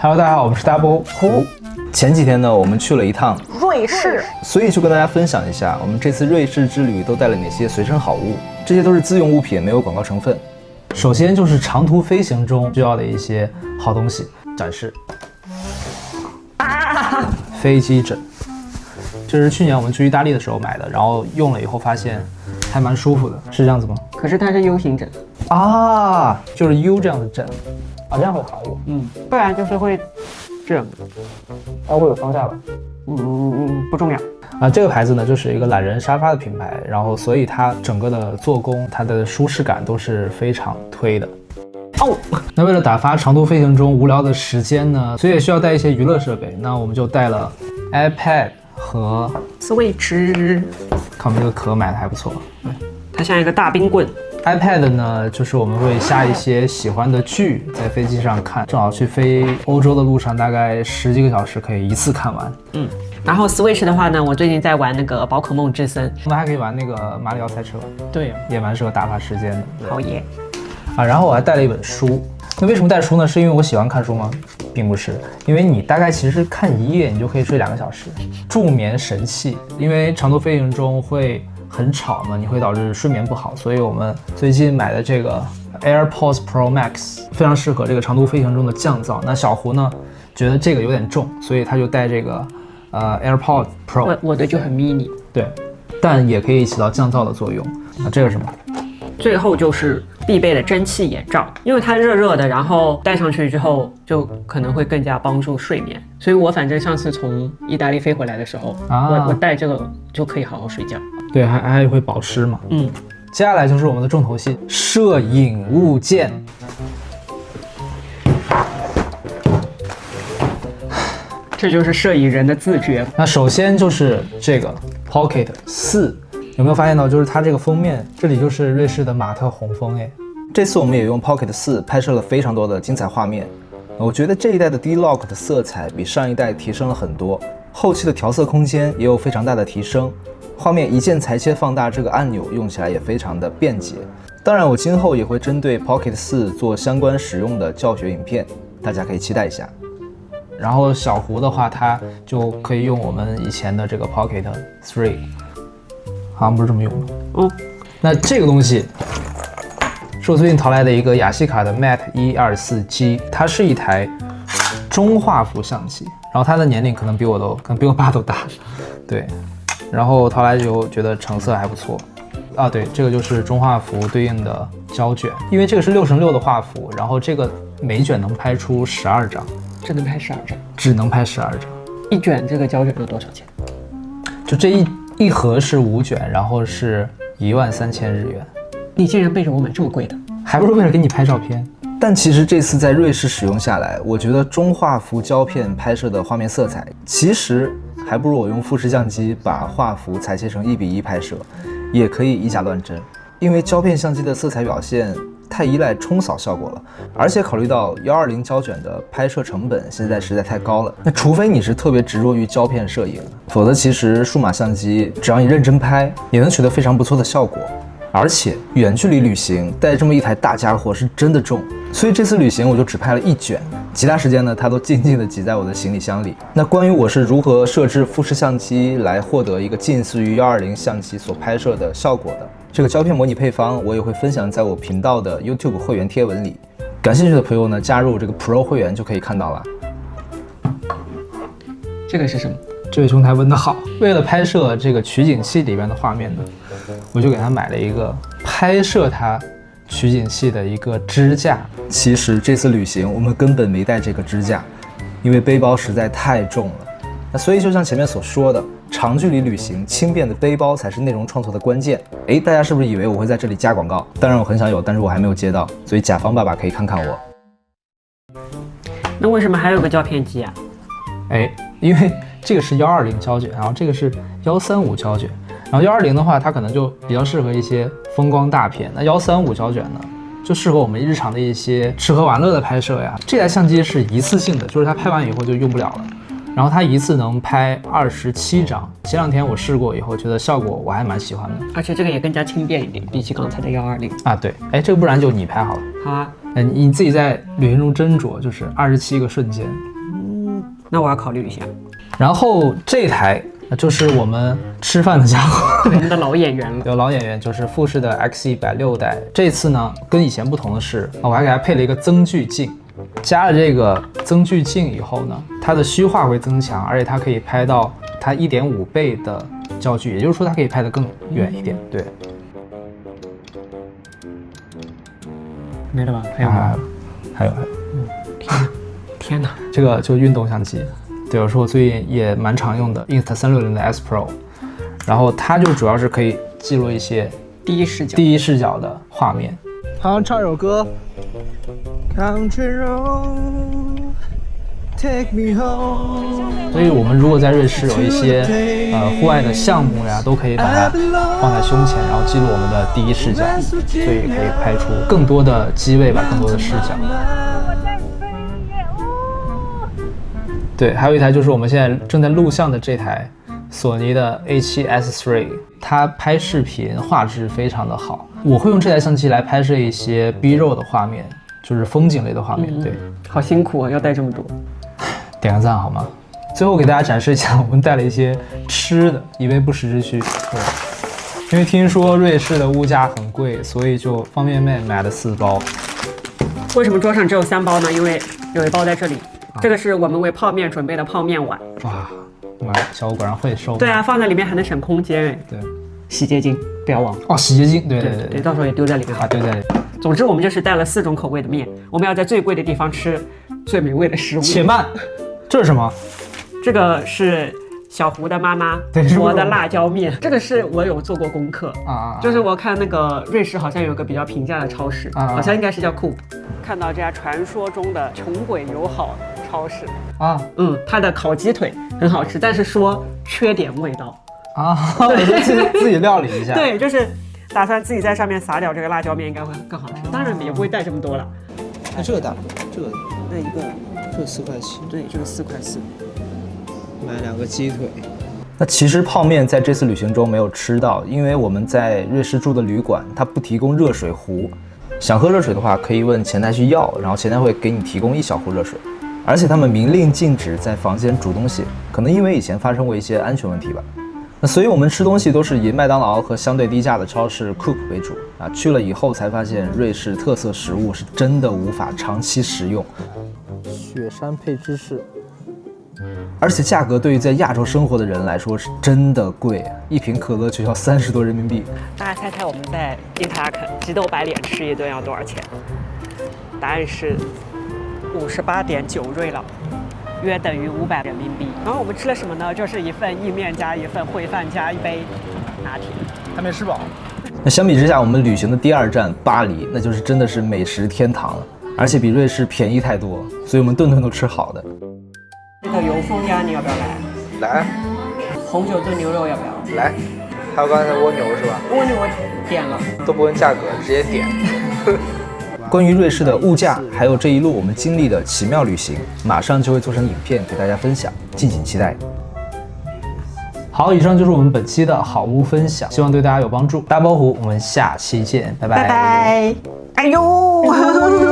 Hello， 大家好，我们是 Double 呼。前几天呢，我们去了一趟瑞士，所以就跟大家分享一下，我们这次瑞士之旅都带了哪些随身好物。这些都是自用物品，没有廣告成分。首先就是長途飛行中需要的一些好東西，展示。飛機枕，這是去年我們去意大利的時候買的，然後用了以後發現還蠻舒服的，是這樣子嗎？可是它是 U 型枕啊，就是 U 這樣的枕。啊，這樣會好一點。不然就是會這樣，它會有方向吧？不重要。啊，這個牌子呢，就是一個懶人沙發的品牌，然後所以它整個的做工，它的舒適感都是非常推的。哦，那為了打發長途飛行中無聊的時間呢，所以也需要帶一些娛樂設備。那我們就帶了 iPad 和 Switch。看我們這個殼買的還不錯，對，它像一個大冰棍。iPad 呢，就是我們會下一些喜歡的劇，在飛機上看，正好去飛歐洲的路上，大概10幾個小時可以一次看完。然後 Switch 的話呢，我最近在玩那個寶可夢之森，我們還可以玩那個馬里奧賽車，對，也蠻適合打發時間的。好耶！啊，然後我還帶了一本書。那為什麼帶書呢？是因為我喜歡看書嗎？並不是，因為你大概其實看一頁，你就可以睡2個小時，助眠神器。因為長途飛行中會很吵嘛，你會導致睡眠不好，所以我們最近買的這個 AirPods Pro Max 非常適合這個長途飛行中的降噪。那小胡呢，覺得這個有點重，所以他就帶這個AirPods Pro。我的就很 mini。對，但也可以起到降噪的作用。那這個是什麼？最後就是必備的蒸汽眼罩，因為它熱熱的，然後戴上去之後就可能會更加幫助睡眠。所以我反正上次從意大利飛回來的時候，我戴這個就可以好好睡覺。對，還會保濕嘛。接下來就是我們的重頭戲，攝影物件。這就是攝影人的自覺。那首先就是這個 Pocket 4。有沒有發現到，就是它這個封面，這裡就是瑞士的馬特洪峰哎。這次我們也用 Pocket 4拍攝了非常多的精彩畫面。我覺得這一代的 D-Log 的色彩比上一代提升了很多，後期的調色空間也有非常大的提升。畫面一鍵裁切放大這個按鈕用起來也非常的便捷。當然，我今後也會針對 Pocket 4做相關使用的教學影片，大家可以期待一下。然後小胡的話，他就可以用我們以前的這個 Pocket 3。好像不是這麼用的。那這個東西是我最近淘來的一個雅西卡的 Mate 124G， 它是一台中畫幅相機，然後它的年齡可能比我爸都大，對。然後淘來就覺得成色還不錯。啊，對，這個就是中畫幅對應的膠卷，因為這個是6×6的畫幅，然後這個每卷能拍出12張，只能拍12張，只能拍12張。一卷這個膠卷有多少錢？就這一盒是5卷，然後是13000日元。你竟然背着我買這麼貴的，還不是為了給你拍照片。但其實這次在瑞士使用下來，我覺得中畫幅膠片拍攝的畫面色彩，其實還不如我用富士相機把畫幅裁切成1:1拍攝，也可以以假亂真。因為膠片相機的色彩表現太依賴沖掃效果了，而且考慮到120膠卷的拍攝成本現在實在太高了。那除非你是特別執着於膠片攝影，否則其實數碼相機只要你認真拍，也能取得非常不錯的效果。而且遠距離旅行帶這麼一台大家伙是真的重，所以這次旅行我就只拍了1卷，其他時間呢它都靜靜地擠在我的行李箱裡。那關於我是如何設置富士相機來獲得一個近似於120相機所拍攝的效果的，這個膠片模擬配方我也會分享在我頻道的 YouTube 會員貼文裡，感興趣的朋友呢加入這個 Pro 會員就可以看到了。這個是什麼？這位兄台問得好，為了拍攝這個取景器裡面的畫面呢，我就給他買了一個拍攝它取景器的一個支架。其實這次旅行我們根本沒帶這個支架，因為背包實在太重了。那所以就像前面所說的，長距離旅行輕便的背包才是內容創作的關鍵。誒，大家是不是以為我會在這裡加廣告？當然我很想有，但是我還沒有接到，所以甲方爸爸可以看看我。那為什麼還有個膠片機啊？因為這個是120膠卷，然後這個是135膠卷，然後120的話它可能就比較適合一些風光大片，那135膠卷呢就適合我們日常的一些吃喝玩樂的拍攝呀。這台相機是一次性的，就是它拍完以後就用不了了，然後它一次能拍27張。前2天我試過以後，覺得效果我還蠻喜歡的，而且這個也更加輕便一點，比起剛才的120啊。對，這個不然就你拍好了。好啊。你自己在旅行中斟酌，就是27个瞬间。那我要考慮一下。然後這台就是我們吃飯的家伙，我們的老演員了。有老演員，就是富士的 X100 代。這次呢，跟以前不同的是，我還給它配了一個增距鏡。加了這個增距鏡以後呢，它的虛化會增強，而且它可以拍到它1.5倍的焦距，也就是說它可以拍得更遠一點。對。沒了吧？還有嗎？還有。天哪！這個就運動相機，對，我說我最近也蠻常用的 Insta360的 S Pro， 然後它就主要是可以記錄一些第一視角的畫面。好像唱首歌 Country Road Take Me Home。 所以我們如果在瑞士有一些戶外的項目呀，都可以把它放在胸前，然後記錄我們的第一視角，所以可以拍出更多的機位吧，更多的視角。對，還有一台就是我們現在正在錄像的這台索尼的 A7S3， 它拍視頻畫質非常的好。我會用這台相機來拍攝一些 B-roll 的畫面，就是風景類的畫面。對，好辛苦啊，要帶這麼多。點個讚好嗎？最後給大家展示一下，我們帶了一些吃的，以備不時之需。對，因為聽說瑞士的物價很貴，所以就方便麵買了4包。為什麼桌上只有3包呢？因為有一包在這裡。這個是我們為泡麵準備的泡麵碗。哇，小五果然會收。對啊，放在裡面還能省空間哎。對，洗潔精不要忘哦，洗潔精，對，到時候也丟在裡面啊，丟在裡面。總之我們就是帶了4種口味的麵，我們要在最貴的地方吃最美味的食物。且慢，這是什麼？這個是小胡的媽媽磨的辣椒麵，這個是我有做過功課啊，就是我看那個瑞士好像有個比較平價的超市，好像應該是叫 Coop， 看到這家傳說中的窮鬼友好超市啊，它的烤雞腿很好吃，但是說缺點味道啊，自己料理一下。對，就是打算自己在上面撒點這個辣椒麵，應該會更好吃。當然也不會帶這麼多了。那這個大，這個那一個，這個4.7塊。對，這個4.4塊。買2個雞腿。那其實泡麵在這次旅行中沒有吃到，因為我們在瑞士住的旅館，它不提供熱水壺。想喝熱水的話，可以問前台去要，然後前台會給你提供1小壺熱水。而且他們明令禁止在房間煮東西，可能因為以前發生過一些安全問題吧。那所以我們吃東西都是以麥當勞和相對低價的超市 Coop 為主啊。去了以後才發現，瑞士特色食物是真的無法長期食用。雪山配芝士。而且價格對於在亞洲生活的人來說是真的貴，一瓶可樂就要30多人民幣。大家猜猜我們在因特拉肯激鬥白臉吃一頓要多少錢？答案是58.9瑞郎，約等於500人民幣。然後我們吃了什麼呢？就是一份意麵加一份燴飯加一杯拿鐵，還沒吃飽。那相比之下，我們旅行的第2站巴黎，那就是真的是美食天堂了，而且比瑞士便宜太多，所以我們頓頓都吃好的。這個油封鴨你要不要來？來。紅酒燉牛肉要不要？來。還有剛才蝸牛是吧？蝸牛我點了。都不問價格，直接點。關於瑞士的物價，還有這一路我們經歷的奇妙旅行，馬上就會做成影片給大家分享，敬請期待。好，以上就是我們本期的好物分享，希望對大家有幫助。大飽湖，我們下期見，拜拜。拜拜。哎呦。